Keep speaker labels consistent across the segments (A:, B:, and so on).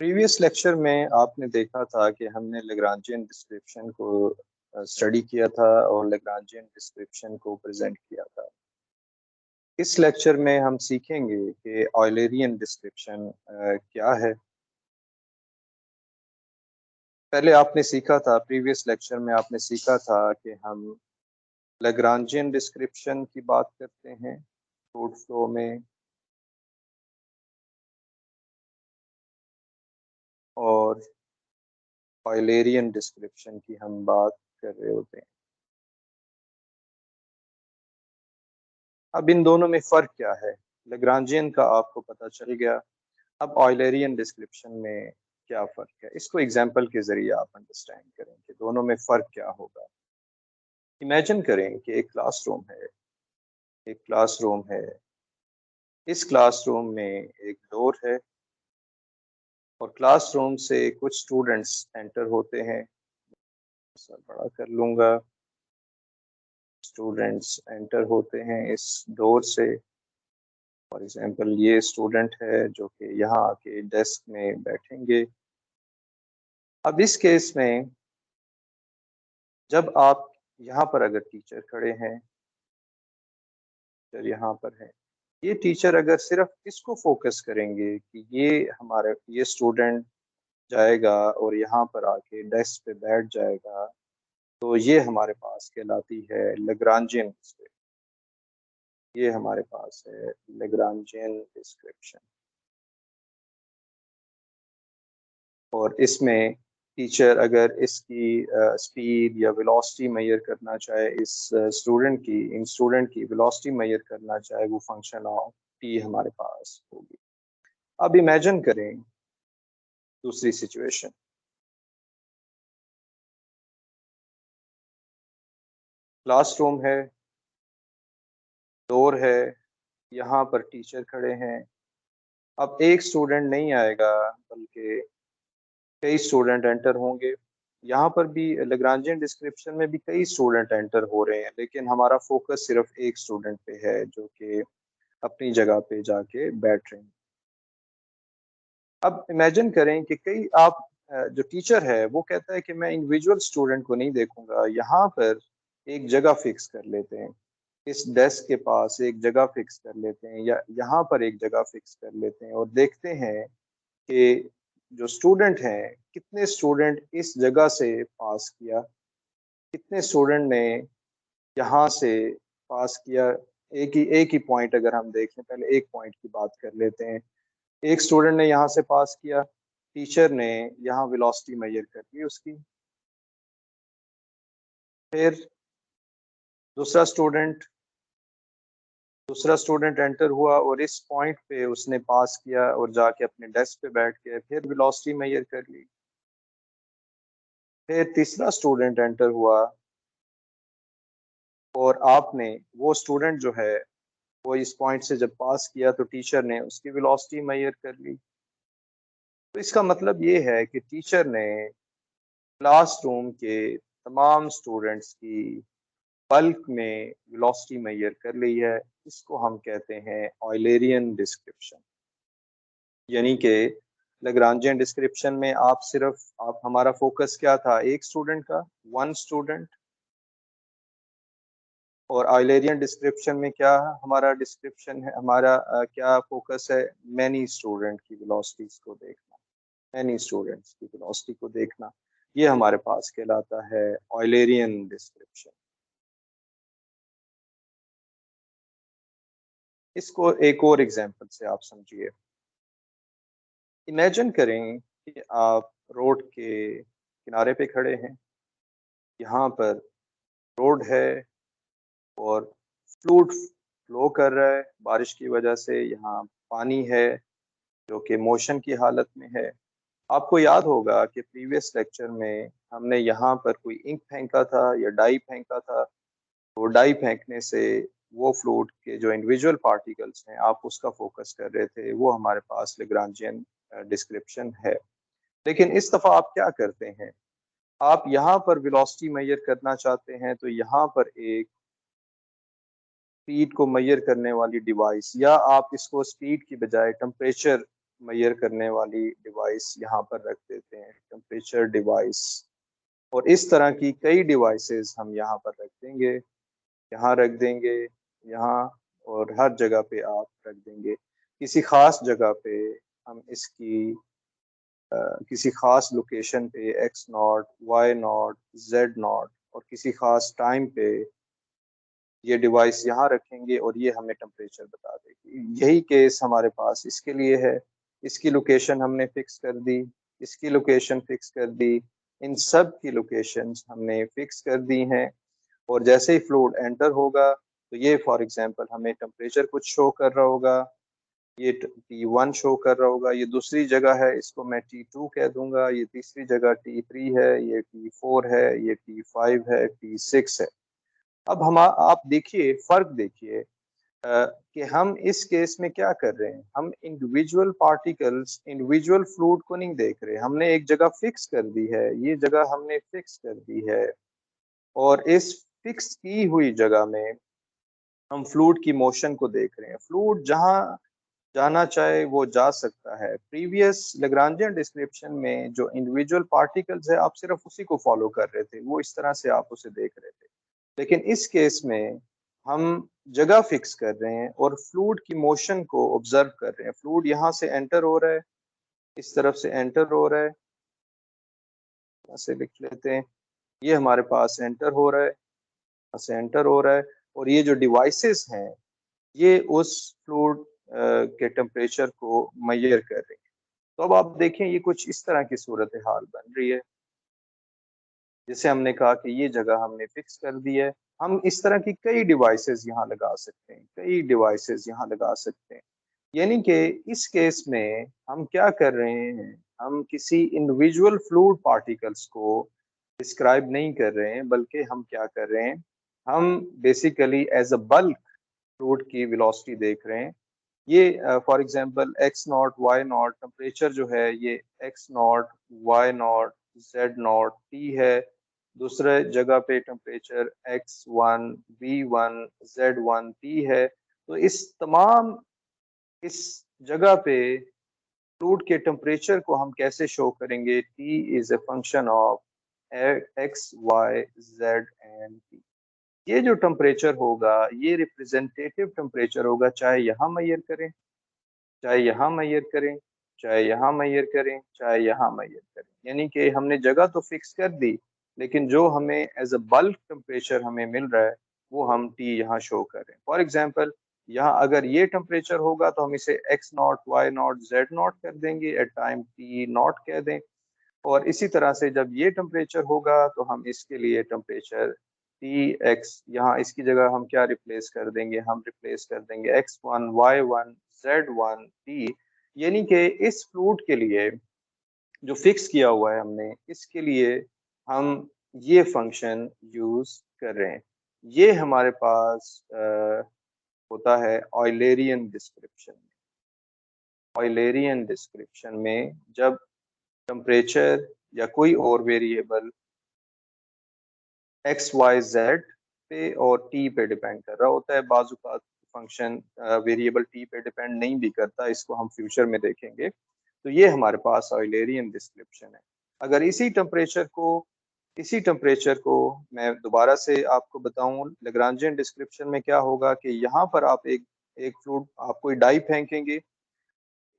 A: Previous lecture में आपने देखा था कि हमने लैग्रांजियन डिस्क्रिप्शन को स्टडी किया था और लैग्रांजियन डिस्क्रिप्शन को प्रेजेंट किया था। इस लेक्चर में हम सीखेंगे कि ऑयलेरियन डिस्क्रिप्शन क्या है। पहले आपने सीखा था, प्रीवियस लेक्चर में आपने सीखा था कि हम लैग्रांजियन डिस्क्रिप्शन की बात करते हैं फ्लूइड फ्लो में, और ऑयलेरियन डिस्क्रिप्शन की हम बात कर रहे होते हैं। अब इन दोनों में फ़र्क क्या है? लैग्रांजियन का आपको पता चल गया। अब ऑयलेरियन डिस्क्रिप्शन में क्या फ़र्क है, इसको एग्जांपल के ज़रिए आप अंडरस्टैंड करें कि दोनों में फ़र्क क्या होगा। इमेजिन करें कि एक क्लासरूम है, एक क्लासरूम है। इस क्लासरूम में एक डोर है और क्लासरूम से कुछ स्टूडेंट्स एंटर होते हैं। सर बड़ा कर लूँगा। स्टूडेंट्स एंटर होते हैं इस डोर से। फॉर एग्जांपल ये स्टूडेंट है जो कि यहाँ आके डेस्क में बैठेंगे। अब इस केस में जब आप यहाँ पर अगर टीचर खड़े हैं, टीचर यहाँ पर है, ये टीचर अगर सिर्फ इसको फोकस करेंगे कि ये स्टूडेंट जाएगा और यहाँ पर आके डेस्क पे बैठ जाएगा, तो ये हमारे पास कहलाती है लैग्रांजियन डिस्क्रिप्शन। ये हमारे पास है लैग्रांजियन डिस्क्रिप्शन। और इसमें टीचर अगर इसकी स्पीड या वेलोसिटी मेजर करना चाहे, इस इन स्टूडेंट की वेलोसिटी मेजर करना चाहे, वो फंक्शन ऑफ टी हमारे पास होगी। अब इमेजिन करें दूसरी सिचुएशन। क्लासरूम है, डोर है, यहाँ पर टीचर खड़े हैं। अब एक स्टूडेंट नहीं आएगा बल्कि कई स्टूडेंट एंटर होंगे। यहाँ पर भी लैग्रांजियन डिस्क्रिप्शन में भी कई स्टूडेंट एंटर हो रहे हैं, लेकिन हमारा फोकस सिर्फ एक स्टूडेंट पे है जो कि अपनी जगह पे जाके बैठ रहे हैं। अब इमेजिन करें कि जो टीचर है वो कहता है कि मैं इंडिविजुअल स्टूडेंट को नहीं देखूंगा, यहाँ पर एक जगह फिक्स कर लेते हैं, इस डेस्क के पास एक जगह फिक्स कर लेते हैं या यहाँ पर एक जगह फिक्स कर लेते हैं और देखते हैं कि जो स्टूडेंट हैं, कितने स्टूडेंट इस जगह से पास किया, कितने स्टूडेंट ने यहाँ से पास किया। एक ही पॉइंट अगर हम देखें, पहले एक पॉइंट की बात कर लेते हैं। एक स्टूडेंट ने यहाँ से पास किया, टीचर ने यहाँ वेलोसिटी मेजर कर ली उसकी। फिर दूसरा स्टूडेंट दूसरा स्टूडेंट एंटर हुआ और इस पॉइंट पे उसने पास किया और जाके अपने डेस्क पे बैठ के फिर वेलोसिटी मेजर कर ली। फिर तीसरा स्टूडेंट एंटर हुआ और आपने वो स्टूडेंट जो है वो इस पॉइंट से जब पास किया तो टीचर ने उसकी वेलोसिटी मेजर कर ली। तो इसका मतलब ये है कि टीचर ने क्लासरूम के तमाम स्टूडेंट्स की बल्क में वेलोसिटी मेजर कर ली है। इसको हम कहते हैं ऑयलेरियन डिस्क्रिप्शन। यानी कि लैग्रांजियन डिस्क्रिप्शन में आप हमारा फोकस क्या था, एक स्टूडेंट का, वन स्टूडेंट। और ऑयलेरियन डिस्क्रिप्शन में क्या हमारा डिस्क्रिप्शन है, हमारा क्या फोकस है, मैनी स्टूडेंट की वेलोसिटीज को देखना, मैनी स्टूडेंट्स की वेलोसिटी को देखना। ये हमारे पास कहलाता है ऑयलेरियन डिस्क्रिप्शन। इसको एक और एग्जांपल से आप समझिए। इमेजिन करें कि आप रोड के किनारे पे खड़े हैं। यहाँ पर रोड है और फ्लूड फ्लो कर रहा है बारिश की वजह से। यहाँ पानी है जो कि मोशन की हालत में है। आपको याद होगा कि प्रीवियस लेक्चर में हमने यहाँ पर कोई इंक फेंका था या डाई फेंका था। तो डाई फेंकने से वो फ्लूइड के जो इंडिविजुअल पार्टिकल्स हैं, आप उसका फोकस कर रहे थे, वो हमारे पास लैग्रांजियन डिस्क्रिप्शन है। लेकिन इस दफ़ा आप क्या करते हैं, आप यहाँ पर वेलोसिटी मेजर करना चाहते हैं, तो यहाँ पर एक स्पीड को मेजर करने वाली डिवाइस, या आप इसको स्पीड की बजाय टेम्परेचर मेजर करने वाली डिवाइस यहाँ पर रख देते हैं, टेम्परेचर डिवाइस। और इस तरह की कई डिवाइसेस हम यहाँ पर रख देंगे, यहाँ रख देंगे, यहाँ, और हर जगह पे आप रख देंगे। किसी खास जगह पे हम इसकी किसी खास लोकेशन पे x0, y0, z0 और किसी खास टाइम पे ये डिवाइस यहाँ रखेंगे और ये हमें टेम्परेचर बता देगी। यही केस हमारे पास इसके लिए है। इसकी लोकेशन हमने फिक्स कर दी, इसकी लोकेशन फिक्स कर दी, इन सब की लोकेशंस हमने फिक्स कर दी हैं। और जैसे ही फ्लूइड एंटर होगा तो ये फॉर एग्जांपल हमें टेम्परेचर कुछ शो कर रहा होगा, ये T1 शो कर रहा होगा, ये दूसरी जगह है, इसको मैं T2 कह दूंगा, ये तीसरी जगह T3 है, ये T4 है, ये T5 है, T6 है। अब हम आप देखिए फर्क देखिए कि हम इस केस में क्या कर रहे हैं। हम इंडिविजुअल पार्टिकल्स, इंडिविजुअल फ्लूइड को नहीं देख रहे, हमने एक जगह फिक्स कर दी है, ये जगह हमने फिक्स कर दी है और इस फिक्स की हुई जगह में हम फ्लूइड की मोशन को देख रहे हैं। फ्लूइड जहाँ जाना चाहे वो जा सकता है। प्रीवियस लैग्रांजियन डिस्क्रिप्शन में जो इंडिविजुअल पार्टिकल्स है आप सिर्फ उसी को फॉलो कर रहे थे, वो इस तरह से आप उसे देख रहे थे। लेकिन इस केस में हम जगह फिक्स कर रहे हैं और फ्लूइड की मोशन को ऑब्जर्व कर रहे हैं। फ्लूइड यहाँ से एंटर हो रहा है, इस तरफ से एंटर हो रहा है, ऐसे लिख लेते हैं, ये हमारे पास एंटर हो रहा है, यहाँ से एंटर हो रहा है और ये जो डिवाइसेस हैं ये उस फ्लूइड के टेम्परेचर को मेजर कर रही है। तो अब आप देखें ये कुछ इस तरह की सूरत हाल बन रही है। जैसे हमने कहा कि ये जगह हमने फिक्स कर दी है, हम इस तरह की कई डिवाइसेस यहाँ लगा सकते हैं, कई डिवाइसेस यहाँ लगा सकते हैं। यानी कि इस केस में हम क्या कर रहे हैं, हम किसी इंडिविजुअल फ्लूइड पार्टिकल्स को डिस्क्राइब नहीं कर रहे हैं, बल्कि हम क्या कर रहे हैं, हम basically as a bulk fluid की वेलोसिटी देख रहे हैं। ये for example x0, y0 temperature जो है ये x0, y0, z0, t है। दूसरे जगह पे temperature x1, v1, z1, t है। तो इस जगह पे फ्लूइड के टेम्परेचर को हम कैसे शो करेंगे? t is a function of x, y, z and t। ये जो टेम्परेचर होगा ये रिप्रेजेंटेटिव टेम्परेचर होगा, चाहे यहाँ मेजर करें, चाहे यहाँ मेजर करें, चाहे यहाँ मेजर करें, चाहे यहाँ मेजर करें। यानी कि हमने जगह तो फिक्स कर दी, लेकिन जो हमें एज अ बल्क टेम्परेचर हमें मिल रहा है वो हम टी यहाँ शो कर रहे हैं। फॉर एग्जांपल यहाँ अगर ये टेम्परेचर होगा तो हम इसे x0, y0, z0 कर देंगे, एट टाइम T0 कह दें। और इसी तरह से जब ये टेम्परेचर होगा तो हम इसके लिए टेम्परेचर Tx, यहाँ इसकी जगह हम क्या रिप्लेस कर देंगे, हम रिप्लेस कर देंगे x1, y1, z1, t। यानी कि इस फ्लूइड के लिए जो फिक्स किया हुआ है हमने, इसके लिए हम ये फंक्शन यूज कर रहे हैं। ये हमारे पास होता है ऑयलेरियन डिस्क्रिप्शन में। ऑयलेरियन डिस्क्रिप्शन में जब टेम्परेचर या कोई और वेरिएबल एक्स वाई जेड पे और टी पे डिपेंड कर रहा होता है, बाजू का फंक्शन वेरिएबल टी पे डिपेंड नहीं भी करता, इसको हम फ्यूचर में देखेंगे। तो ये हमारे पास ऑयलेरियन डिस्क्रिप्शन है। अगर इसी टेम्परेचर को मैं दोबारा से आपको बताऊं, लैग्रांजियन डिस्क्रिप्शन में क्या होगा कि यहाँ पर आप एक एक फ्लूइड, आप कोई डाई फेंकेंगे,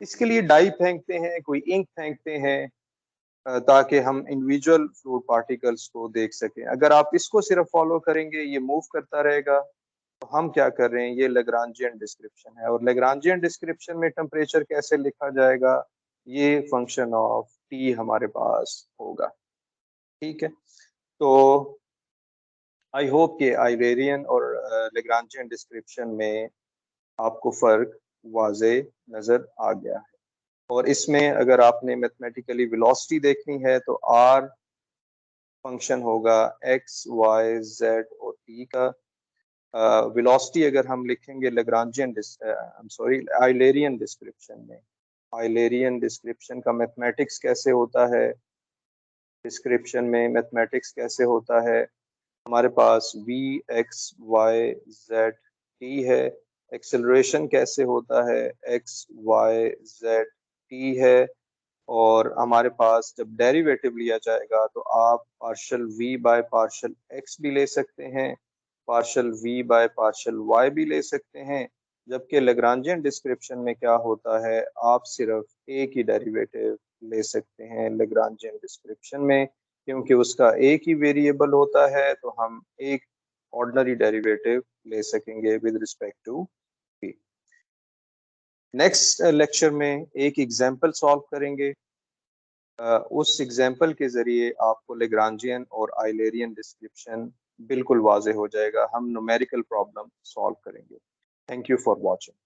A: इसके लिए डाई फेंकते हैं, कोई इंक फेंकते हैं ताकि हम इंडिविजुअल फ्लूइड पार्टिकल्स को देख सकें। अगर आप इसको सिर्फ फॉलो करेंगे ये मूव करता रहेगा। तो हम क्या कर रहे हैं, ये लैग्रांजियन डिस्क्रिप्शन है। और लैग्रांजियन डिस्क्रिप्शन में टेम्परेचर कैसे लिखा जाएगा, ये फंक्शन ऑफ टी हमारे पास होगा। ठीक है, तो आई होप कि आइवेरियन और लैग्रांजियन डिस्क्रिप्शन में आपको फर्क वाजे नजर आ गया है। और इसमें अगर आपने मैथमेटिकली वेलोसिटी देखनी है तो आर फंक्शन होगा एक्स, वाई, जेड और टी का। वेलोसिटी अगर हम लिखेंगे लैग्रांजियन आइलेरियन डिस्क्रिप्शन में, आइलेरियन डिस्क्रिप्शन का मैथमेटिक्स कैसे होता है, डिस्क्रिप्शन में मैथमेटिक्स कैसे होता है, हमारे पास V X Y Z T है। एक्सेलरेशन कैसे होता है, एक्स वाई जेड टी है, और हमारे पास जब डेरिवेटिव लिया जाएगा तो आप partial v by partial x भी ले सकते हैं, partial v by partial y भी ले सकते हैं। जबकि लेग्रांजियन डिस्क्रिप्शन में क्या होता है, आप सिर्फ एक ही डेरिवेटिव ले सकते हैं लेग्रांजियन डिस्क्रिप्शन में, क्योंकि उसका एक ही वेरिएबल होता है, तो हम एक ऑर्डिनरी डेरिवेटिव ले सकेंगे with respect to p। Next lecture में एक एग्जांपल सॉल्व करेंगे। उस एग्जाम्पल के ज़रिए आपको लेग्रांजियन और आइलेरियन डिस्क्रिप्शन बिल्कुल वाज़ेह हो जाएगा। हम न्यूमेरिकल प्रॉब्लम सॉल्व करेंगे। Thank you for watching.